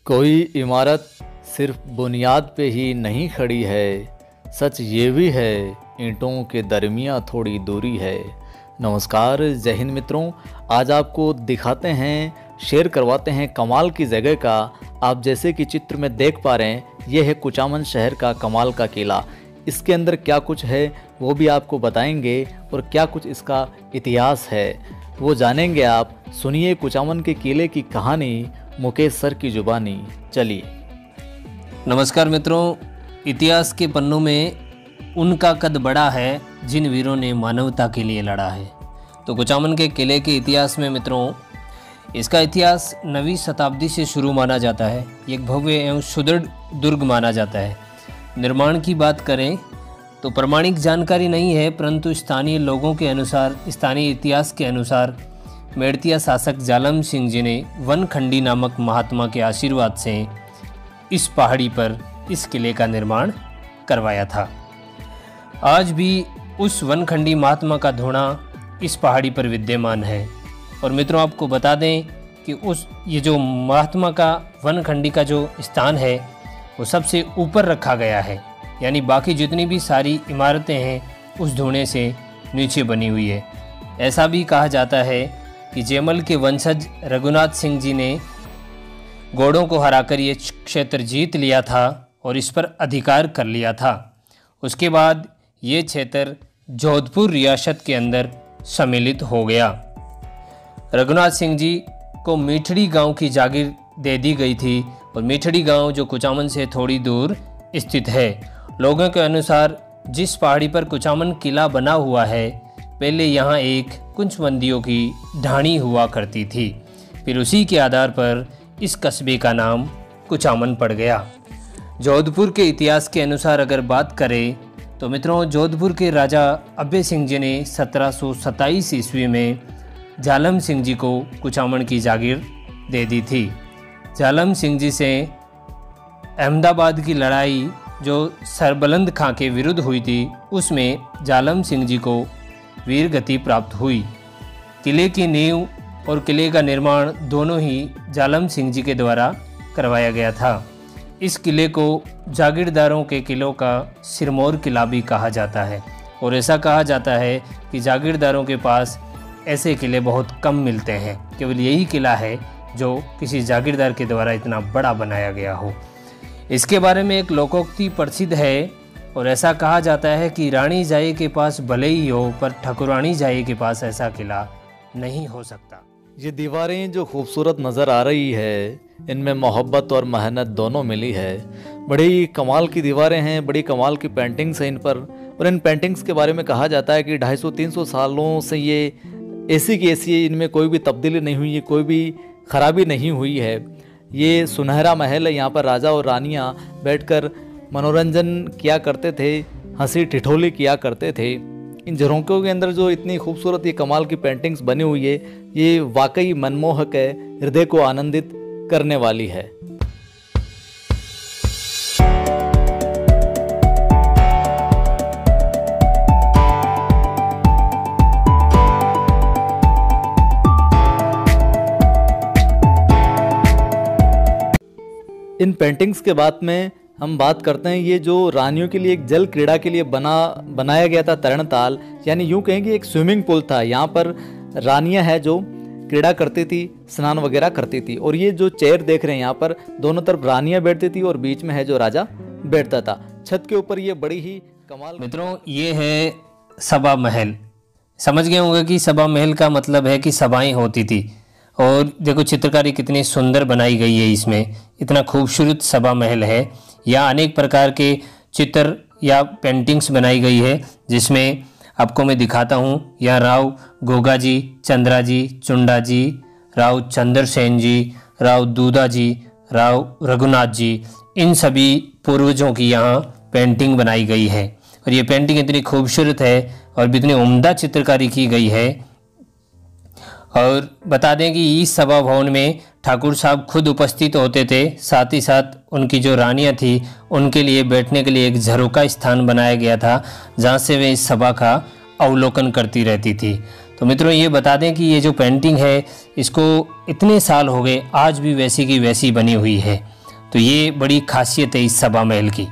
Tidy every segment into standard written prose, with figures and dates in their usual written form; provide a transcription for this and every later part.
कोई इमारत सिर्फ बुनियाद पे ही नहीं खड़ी है, सच ये भी है ईंटों के दरमियाँ थोड़ी दूरी है। नमस्कार, जय हिंद मित्रों। आज आपको दिखाते हैं, शेयर करवाते हैं कमाल की जगह का। आप जैसे कि चित्र में देख पा रहे हैं, ये है कुचामन शहर का कमाल का किला। इसके अंदर क्या कुछ है वो भी आपको बताएंगे और क्या कुछ इसका इतिहास है वो जानेंगे आप। सुनिए कुचामन के किले की कहानी मुकेश सर की जुबानी। चलिए। नमस्कार मित्रों, इतिहास के पन्नों में उनका कद बड़ा है जिन वीरों ने मानवता के लिए लड़ा है। तो कुचामन के किले के इतिहास में मित्रों, इसका इतिहास 9वीं शताब्दी से शुरू माना जाता है। एक भव्य एवं सुदृढ़ दुर्ग माना जाता है। निर्माण की बात करें तो प्रामाणिक जानकारी नहीं है, परंतु स्थानीय लोगों के अनुसार, स्थानीय इतिहास के अनुसार मेड़तिया शासक जालम सिंह जी ने वनखंडी नामक महात्मा के आशीर्वाद से इस पहाड़ी पर इस किले का निर्माण करवाया था। आज भी उस वनखंडी महात्मा का धोना इस पहाड़ी पर विद्यमान है। और मित्रों, आपको बता दें कि ये जो महात्मा का वनखंडी का जो स्थान है वो सबसे ऊपर रखा गया है, यानी बाकी जितनी भी सारी इमारतें हैं उस धोने से नीचे बनी हुई है। ऐसा भी कहा जाता है कि जयमल के वंशज रघुनाथ सिंह जी ने घोड़ों को हराकर ये क्षेत्र जीत लिया था और इस पर अधिकार कर लिया था। उसके बाद ये क्षेत्र जोधपुर रियासत के अंदर सम्मिलित हो गया। रघुनाथ सिंह जी को मीठड़ी गांव की जागीर दे दी गई थी और मीठड़ी गांव जो कुचामन से थोड़ी दूर स्थित है। लोगों के अनुसार जिस पहाड़ी पर कुचामन किला बना हुआ है, पहले यहाँ एक कुंचबंदियों की ढाणी हुआ करती थी। फिर उसी के आधार पर इस कस्बे का नाम कुचामन पड़ गया। जोधपुर के इतिहास के अनुसार अगर बात करें तो मित्रों, जोधपुर के राजा अभय सिंह जी ने 1727 ईस्वी में जालम सिंह जी को कुचामन की जागीर दे दी थी। जालम सिंह जी से अहमदाबाद की लड़ाई जो सरबलंद खां के विरुद्ध हुई थी, उसमें जालम सिंह जी को वीर गति प्राप्त हुई। किले की नींव और किले का निर्माण दोनों ही जालम सिंह जी के द्वारा करवाया गया था। इस किले को जागीरदारों के किलों का सिरमौर किला भी कहा जाता है और ऐसा कहा जाता है कि जागीरदारों के पास ऐसे किले बहुत कम मिलते हैं। केवल यही किला है जो किसी जागीरदार के द्वारा इतना बड़ा बनाया गया हो। इसके बारे में एक लोकोक्ति प्रसिद्ध है और ऐसा कहा जाता है कि रानी जाये के पास भले ही हो, पर ठाकुरानी जाये के पास ऐसा किला नहीं हो सकता। ये दीवारें जो खूबसूरत नज़र आ रही है, इनमें मोहब्बत और मेहनत दोनों मिली है। बड़ी कमाल की दीवारें हैं, बड़ी कमाल की पेंटिंग्स हैं इन पर। और इन पेंटिंग्स के बारे में कहा जाता है कि 250-300 सालों से ये ऐसी की ऐसी है, इनमें कोई भी तब्दीली नहीं हुई है, कोई भी खराबी नहीं हुई है। ये सुनहरा महल है, यहाँ पर राजा और रानियाँ बैठकर मनोरंजन किया करते थे, हंसी ठिठोली किया करते थे। इन झरोकों के अंदर जो इतनी खूबसूरत ये कमाल की पेंटिंग्स बनी हुई है, ये वाकई मनमोहक है, हृदय को आनंदित करने वाली है। इन पेंटिंग्स के बाद में हम बात करते हैं, ये जो रानियों के लिए एक जल क्रीड़ा के लिए बनाया गया था तरणताल, यानी यूं कहें कि एक स्विमिंग पूल था। यहाँ पर रानियां हैं जो क्रीड़ा करती थी, स्नान वगैरह करती थी। और ये जो चेयर देख रहे हैं, यहाँ पर दोनों तरफ रानियां बैठती थी और बीच में है जो राजा बैठता था। छत के ऊपर ये बड़ी ही कमाल। मित्रों, ये है सभा महल। समझ गए होंगे कि सभा महल का मतलब है कि सभाएं होती थी। और देखो चित्रकारी कितनी सुंदर बनाई गई है, इसमें इतना खूबसूरत सभा महल है। यहाँ अनेक प्रकार के चित्र या पेंटिंग्स बनाई गई है, जिसमें आपको मैं दिखाता हूँ। यहाँ राव गोगा जी, चंद्रा जी, चुंडा जी, राव चंद्रसेन जी, राव दूधा जी, राव रघुनाथ जी, इन सभी पूर्वजों की यहाँ पेंटिंग बनाई गई है। और ये पेंटिंग इतनी खूबसूरत है और इतनी उम्दा चित्रकारी की गई है। और बता दें कि इस सभा भवन में ठाकुर साहब खुद उपस्थित होते थे, साथ ही साथ उनकी जो रानियां थी उनके लिए बैठने के लिए एक झरोका स्थान बनाया गया था, जहां से वे इस सभा का अवलोकन करती रहती थी। तो मित्रों ये बता दें कि ये जो पेंटिंग है इसको इतने साल हो गए, आज भी वैसी की वैसी बनी हुई है। तो ये बड़ी खासियत है इस सभा महल की।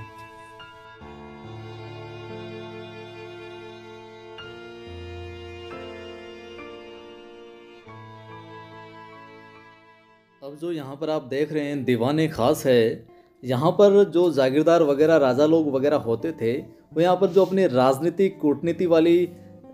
अब जो यहाँ पर आप देख रहे हैं दीवाने खास है, यहाँ पर जो जागीरदार वगैरह राजा लोग वगैरह होते थे वो यहाँ पर जो अपनी राजनीतिक कूटनीति वाली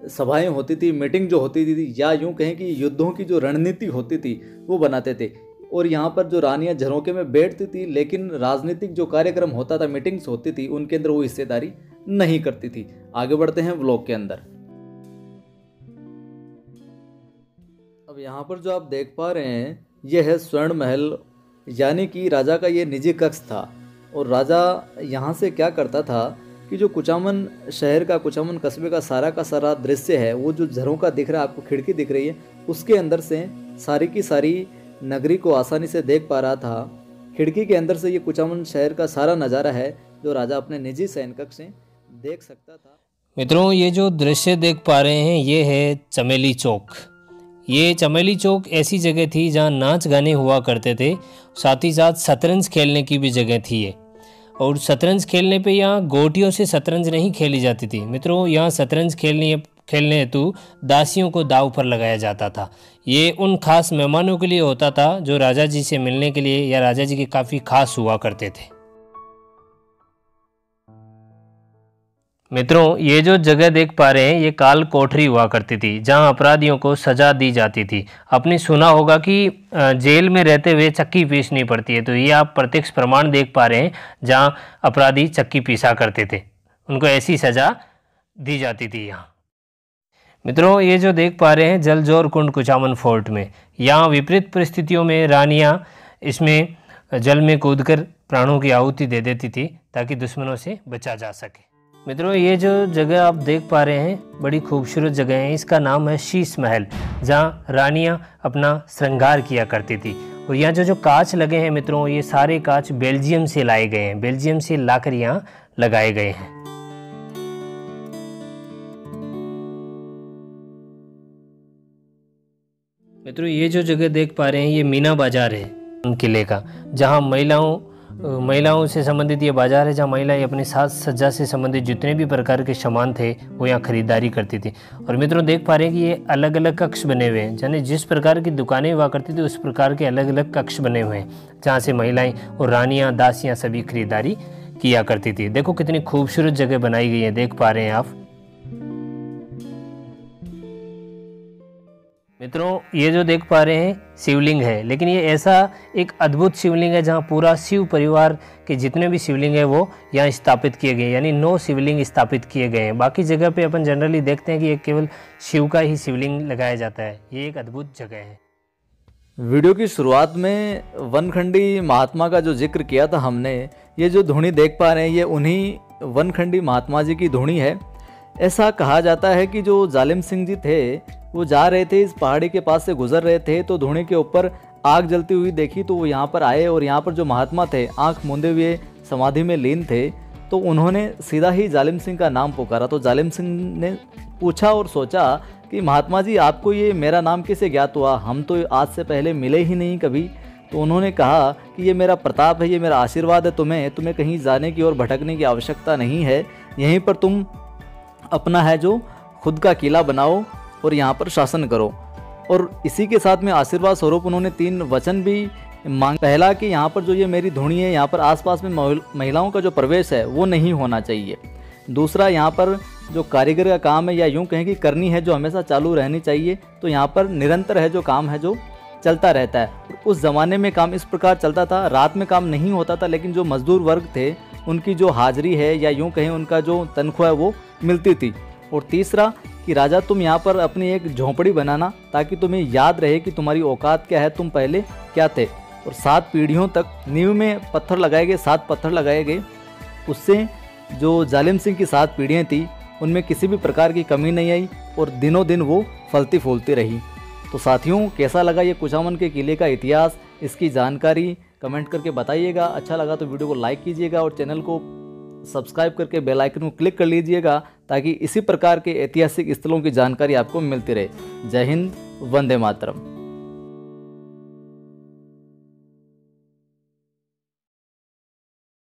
सभाएं होती थी, मीटिंग जो होती थी, या यूँ कहें कि युद्धों की जो रणनीति होती थी वो बनाते थे। और यहाँ पर जो रानियाँ झरोके में बैठती थी, लेकिन राजनीतिक जो कार्यक्रम होता था, मीटिंग्स होती थी, उनके अंदर वो हिस्सेदारी नहीं करती थी। आगे बढ़ते हैं व्लॉग के अंदर। अब यहाँ पर जो आप देख पा रहे हैं यह है स्वर्ण महल, यानी कि राजा का ये निजी कक्ष था। और राजा यहाँ से क्या करता था कि जो कुचामन शहर का, कुचामन कस्बे का सारा दृश्य है, वो जो झरोका दिख रहा है आपको, खिड़की दिख रही है, उसके अंदर से सारी की सारी नगरी को आसानी से देख पा रहा था। खिड़की के अंदर से ये कुचामन शहर का सारा नज़ारा है जो राजा अपने निजी शयन कक्ष से देख सकता था। मित्रों, ये जो दृश्य देख पा रहे हैं ये है चमेली चौक। ये चमेली चौक ऐसी जगह थी जहाँ नाच गाने हुआ करते थे, साथ ही साथ शतरंज खेलने की भी जगह थी ये। और शतरंज खेलने पे यहाँ गोटियों से शतरंज नहीं खेली जाती थी मित्रों, यहाँ शतरंज खेलने हेतु दासियों को दांव पर लगाया जाता था। ये उन खास मेहमानों के लिए होता था जो राजा जी से मिलने के लिए या राजा जी के काफ़ी खास हुआ करते थे। मित्रों, ये जो जगह देख पा रहे हैं ये काल कोठरी हुआ करती थी जहां अपराधियों को सजा दी जाती थी। आपने सुना होगा कि जेल में रहते हुए चक्की पीसनी पड़ती है, तो ये आप प्रत्यक्ष प्रमाण देख पा रहे हैं जहां अपराधी चक्की पीसा करते थे, उनको ऐसी सजा दी जाती थी यहाँ। मित्रों, ये जो देख पा रहे हैं जलजौर कुंड कुचामन फोर्ट में, यहाँ विपरीत परिस्थितियों में रानियाँ इसमें जल में कूदकर प्राणों की आहुति दे देती थी ताकि दुश्मनों से बचा जा सके। मित्रों, ये जो जगह आप देख पा रहे हैं बड़ी खूबसूरत जगह है, इसका नाम है शीश महल, जहाँ रानियाँ अपना श्रृंगार किया करती थी। और यहाँ जो कांच लगे हैं मित्रों, ये सारे कांच बेल्जियम से लाए गए हैं, बेल्जियम से लाकर यहाँ लगाए गए हैं। मित्रों, ये जो जगह देख पा रहे हैं ये मीना बाजार है किले का, जहाँ महिलाओं से संबंधित ये बाजार है, जहाँ महिलाएं अपनी साज सज्जा से संबंधित जितने भी प्रकार के सामान थे वो यहाँ खरीदारी करती थी। और मित्रों, देख पा रहे हैं कि ये अलग अलग कक्ष बने हुए हैं, यानी जिस प्रकार की दुकानें हुआ करती थी उस प्रकार के अलग अलग कक्ष बने हुए हैं जहाँ से महिलाएं और रानियाँ, दासियाँ सभी खरीदारी किया करती थी। देखो कितनी खूबसूरत जगह बनाई गई है, देख पा रहे हैं आप। मित्रों, ये जो देख पा रहे हैं शिवलिंग है, लेकिन ये ऐसा एक अद्भुत शिवलिंग है जहाँ पूरा शिव परिवार के जितने भी शिवलिंग है वो यहाँ स्थापित किए गए, यानी 9 शिवलिंग स्थापित किए गए हैं। बाकी जगह पे अपन जनरली देखते हैं कि एक केवल शिव का ही शिवलिंग लगाया जाता है। ये एक अद्भुत जगह है। वीडियो की शुरुआत में वनखंडी महात्मा का जो जिक्र किया था हमने, ये जो धुनी देख पा रहे हैं ये उन्हीं वनखंडी महात्मा जी की धुनी है। ऐसा कहा जाता है कि जो जालिम सिंह जी थे वो जा रहे थे, इस पहाड़ी के पास से गुजर रहे थे, तो धुनी के ऊपर आग जलती हुई देखी, तो वो यहाँ पर आए और यहाँ पर जो महात्मा थे आंख मूंदे हुए समाधि में लीन थे, तो उन्होंने सीधा ही जालिम सिंह का नाम पुकारा। तो जालिम सिंह ने पूछा और सोचा कि महात्मा जी आपको ये मेरा नाम कैसे ज्ञात हुआ, हम तो आज से पहले मिले ही नहीं कभी। तो उन्होंने कहा कि ये मेरा प्रताप है, ये मेरा आशीर्वाद है, तुम्हें कहीं जाने की और भटकने की आवश्यकता नहीं है, यहीं पर तुम अपना है जो खुद का किला बनाओ और यहाँ पर शासन करो। और इसी के साथ में आशीर्वाद स्वरूप उन्होंने 3 वचन भी मांग। पहला कि यहाँ पर जो ये मेरी धुनी है, यहाँ पर आसपास में महिलाओं का जो प्रवेश है वो नहीं होना चाहिए। दूसरा, यहाँ पर जो कारीगर का काम है या यूँ कहें कि करनी है जो हमेशा चालू रहनी चाहिए, तो यहाँ पर निरंतर है जो काम है जो चलता रहता है। उस ज़माने में काम इस प्रकार चलता था, रात में काम नहीं होता था, लेकिन जो मजदूर वर्ग थे उनकी जो हाजिरी है या यूँ कहें उनका जो तनख्वाह है वो मिलती थी। और तीसरा कि राजा तुम यहाँ पर अपनी एक झोंपड़ी बनाना ताकि तुम्हें याद रहे कि तुम्हारी औकात क्या है, तुम पहले क्या थे। और 7 पीढ़ियों तक नींव में पत्थर लगाए गए, 7 पत्थर लगाए गए। उससे जो जालिम सिंह की 7 पीढ़ियाँ थी उनमें किसी भी प्रकार की कमी नहीं आई और दिनों दिन वो फलती फूलती रही। तो साथियों, कैसा लगा ये कुचामन के किले का इतिहास, इसकी जानकारी कमेंट करके बताइएगा। अच्छा लगा तो वीडियो को लाइक कीजिएगा और चैनल को सब्सक्राइब करके बेल आइकन को क्लिक कर लीजिएगा ताकि इसी प्रकार के ऐतिहासिक स्थलों की जानकारी आपको मिलती रहे। जय हिंद, वंदे मातरम।